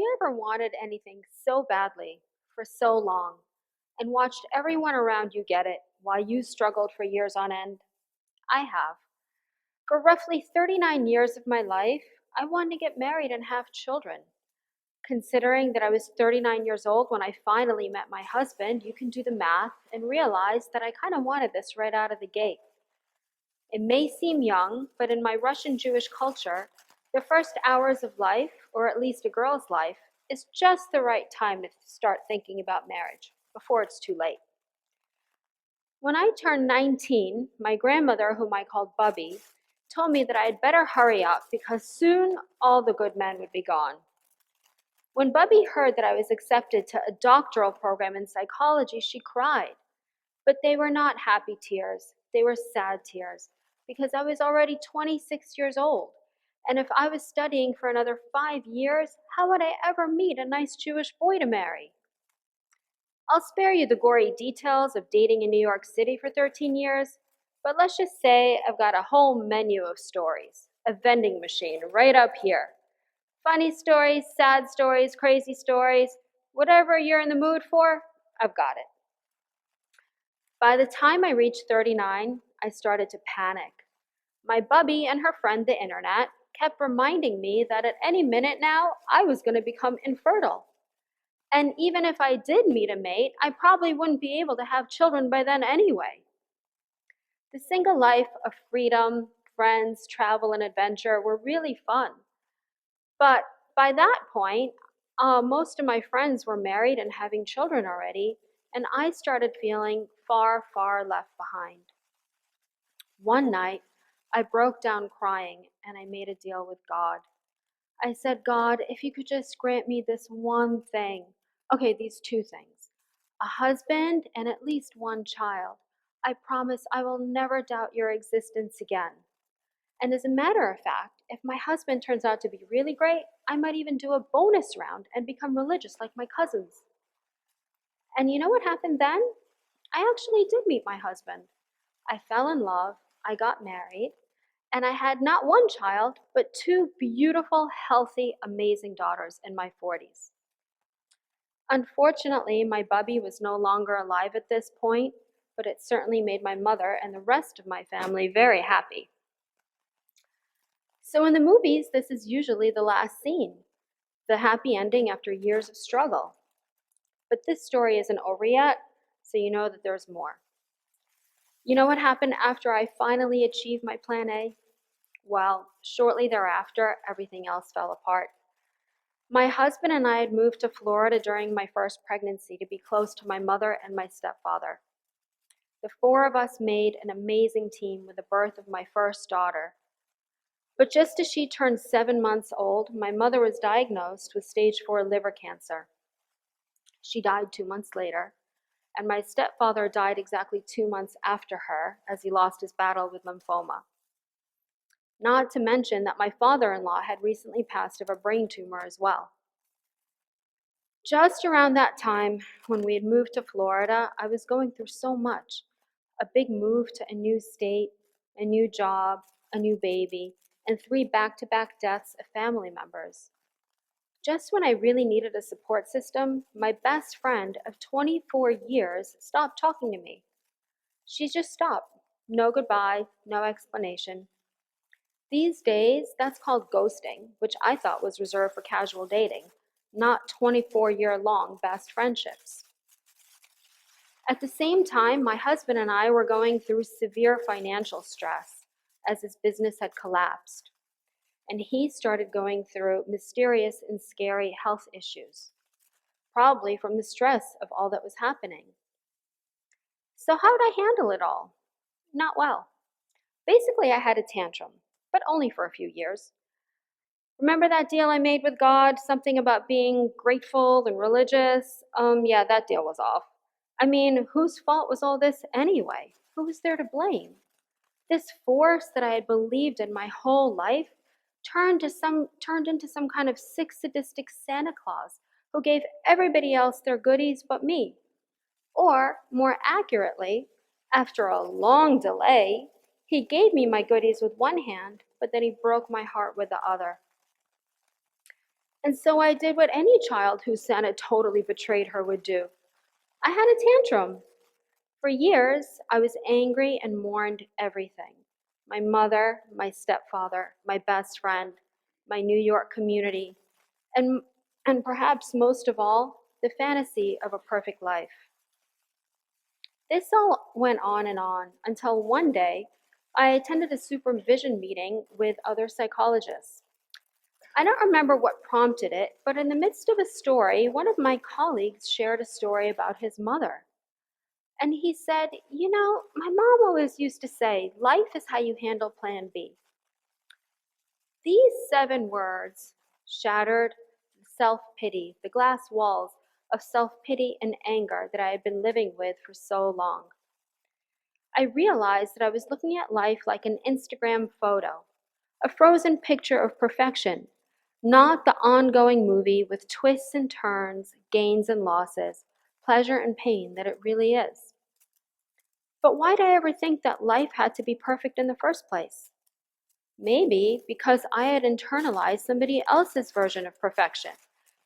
you ever wanted anything so badly for so long and watched everyone around you get it while you struggled for years on end? I have. For roughly 39 years of my life, I wanted to get married and have children. Considering that I was 39 years old when I finally met my husband, you can do the math and realize that I kind of wanted this right out of the gate. It may seem young, but in my Russian Jewish culture, the first hours of life, or at least a girl's life, is just the right time to start thinking about marriage before it's too late. When I turned 19, my grandmother, whom I called Bubby, told me that I had better hurry up because soon all the good men would be gone. When Bubby heard that I was accepted to a doctoral program in psychology, she cried. But they were not happy tears, they were sad tears, because I was already 26 years old. And if I was studying for another 5 years, how would I ever meet a nice Jewish boy to marry? I'll spare you the gory details of dating in New York City for 13 years, but let's just say I've got a whole menu of stories, a vending machine right up here. Funny stories, sad stories, crazy stories, whatever you're in the mood for, I've got it. By the time I reached 39, I started to panic. My Bubby and her friend, the internet, kept reminding me that at any minute now, I was going to become infertile. And even if I did meet a mate, I probably wouldn't be able to have children by then anyway. The single life of freedom, friends, travel, and adventure were really fun. But by that point, most of my friends were married and having children already, and I started feeling far, far left behind. One night, I broke down crying and I made a deal with God. I said, God, if you could just grant me this one thing, these two things, a husband and at least one child, I promise I will never doubt your existence again. And as a matter of fact, if my husband turns out to be really great, I might even do a bonus round and become religious like my cousins. And you know what happened then? I actually did meet my husband. I fell in love, I got married, and I had not one child, but two beautiful, healthy, amazing daughters in my 40s. Unfortunately, my Bubby was no longer alive at this point, but it certainly made my mother and the rest of my family very happy. So in the movies, this is usually the last scene, the happy ending after years of struggle. But this story isn't over yet, so you know that there's more. You know what happened after I finally achieved my plan A? Well, shortly thereafter, everything else fell apart. My husband and I had moved to Florida during my first pregnancy to be close to my mother and my stepfather. The four of us made an amazing team with the birth of my first daughter. But just as she turned 7 months old, my mother was diagnosed with stage 4 liver cancer. She died 2 months later, and my stepfather died exactly 2 months after her as he lost his battle with lymphoma. Not to mention that my father-in-law had recently passed of a brain tumor as well. Just around that time, when we had moved to Florida, I was going through so much. A big move to a new state, a new job, a new baby, and 3 back-to-back deaths of family members. Just when I really needed a support system, my best friend of 24 years stopped talking to me. She just stopped. No goodbye, no explanation. These days, that's called ghosting, which I thought was reserved for casual dating, not 24-year-long best friendships. At the same time, my husband and I were going through severe financial stress as his business had collapsed, and he started going through mysterious and scary health issues, probably from the stress of all that was happening. So how did I handle it all? Not well. Basically, I had a tantrum, but only for a few years. Remember that deal I made with God? Something about being grateful and religious? Yeah, that deal was off. I mean, whose fault was all this anyway? Who was there to blame? This force that I had believed in my whole life turned into some kind of sick, sadistic Santa Claus who gave everybody else their goodies but me. Or, more accurately, after a long delay, he gave me my goodies with one hand, but then he broke my heart with the other. And so I did what any child who Santa totally betrayed her would do. I had a tantrum. For years, I was angry and mourned everything. My mother, my stepfather, my best friend, my New York community, and, and perhaps most of all, the fantasy of a perfect life. This all went on and on until one day I attended a supervision meeting with other psychologists. I don't remember what prompted it, but in the midst of a story, one of my colleagues shared a story about his mother. And he said, "You know, my mom always used to say, life is how you handle plan B." These 7 words shattered the self-pity, the glass walls of self-pity and anger that I had been living with for so long. I realized that I was looking at life like an Instagram photo, a frozen picture of perfection, not the ongoing movie with twists and turns, gains and losses, pleasure and pain that it really is. But why did I ever think that life had to be perfect in the first place? Maybe because I had internalized somebody else's version of perfection,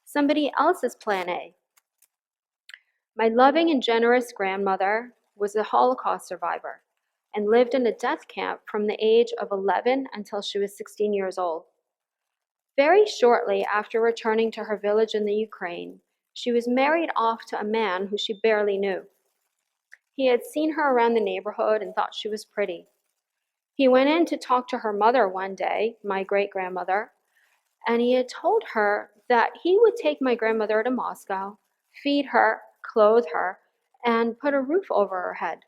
somebody else's plan A. My loving and generous grandmother was a Holocaust survivor and lived in a death camp from the age of 11 until she was 16 years old. Very shortly after returning to her village in the Ukraine, she was married off to a man who she barely knew. He had seen her around the neighborhood and thought she was pretty. He went in to talk to her mother one day, my great-grandmother, and he had told her that he would take my grandmother to Moscow, feed her, clothe her, and put a roof over her head.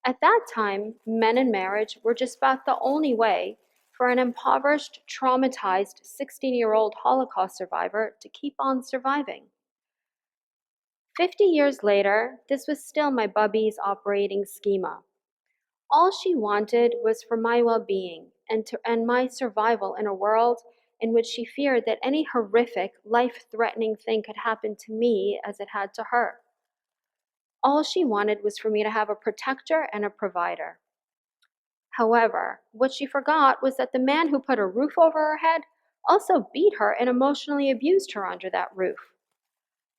At that time, men and marriage were just about the only way for an impoverished, traumatized 16-year-old Holocaust survivor to keep on surviving. 50 years later, this was still my bubby's operating schema. All she wanted was for my well-being and my survival in a world in which she feared that any horrific, life-threatening thing could happen to me as it had to her. All she wanted was for me to have a protector and a provider. However, what she forgot was that the man who put a roof over her head also beat her and emotionally abused her under that roof.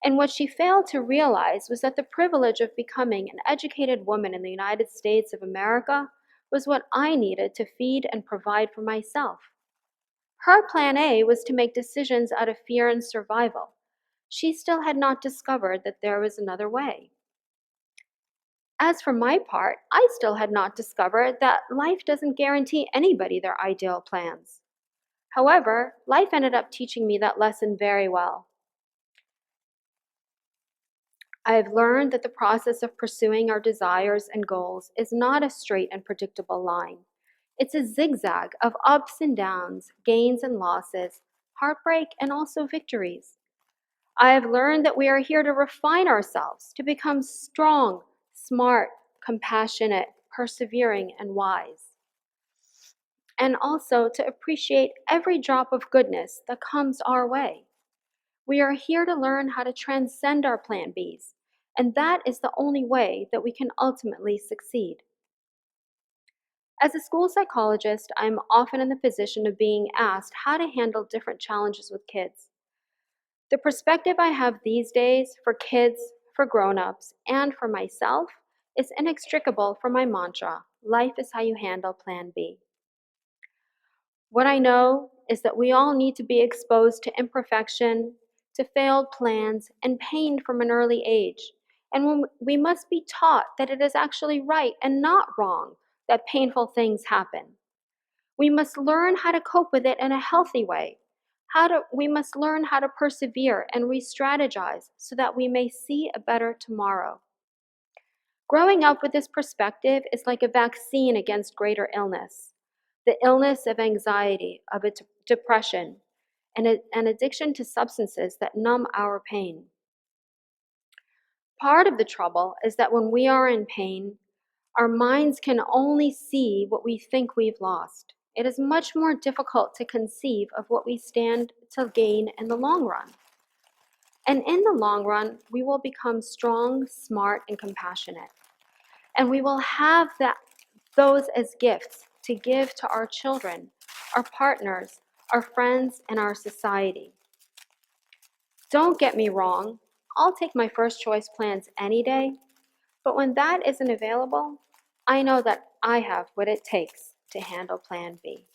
And what she failed to realize was that the privilege of becoming an educated woman in the United States of America was what I needed to feed and provide for myself. Her plan A was to make decisions out of fear and survival. She still had not discovered that there was another way. As for my part, I still had not discovered that life doesn't guarantee anybody their ideal plans. However, life ended up teaching me that lesson very well. I have learned that the process of pursuing our desires and goals is not a straight and predictable line. It's a zigzag of ups and downs, gains and losses, heartbreak and also victories. I have learned that we are here to refine ourselves, to become strong, smart, compassionate, persevering, and wise. And also to appreciate every drop of goodness that comes our way. We are here to learn how to transcend our plan Bs, and that is the only way that we can ultimately succeed. As a school psychologist, I am often in the position of being asked how to handle different challenges with kids. The perspective I have these days for kids, for grown-ups, and for myself is inextricable from my mantra, life is how you handle plan B. What I know is that we all need to be exposed to imperfection, to failed plans, and pain from an early age. And we must be taught that it is actually right and not wrong that painful things happen. We must learn how to cope with it in a healthy way. We must learn how to persevere and re-strategize so that we may see a better tomorrow. Growing up with this perspective is like a vaccine against greater illness. The illness of anxiety, of depression, and an addiction to substances that numb our pain. Part of the trouble is that when we are in pain, our minds can only see what we think we've lost. It is much more difficult to conceive of what we stand to gain in the long run. And in the long run, we will become strong, smart, and compassionate. And we will have those as gifts to give to our children, our partners, our friends, and our society. Don't get me wrong, I'll take my first choice plans any day, but when that isn't available, I know that I have what it takes to handle Plan B.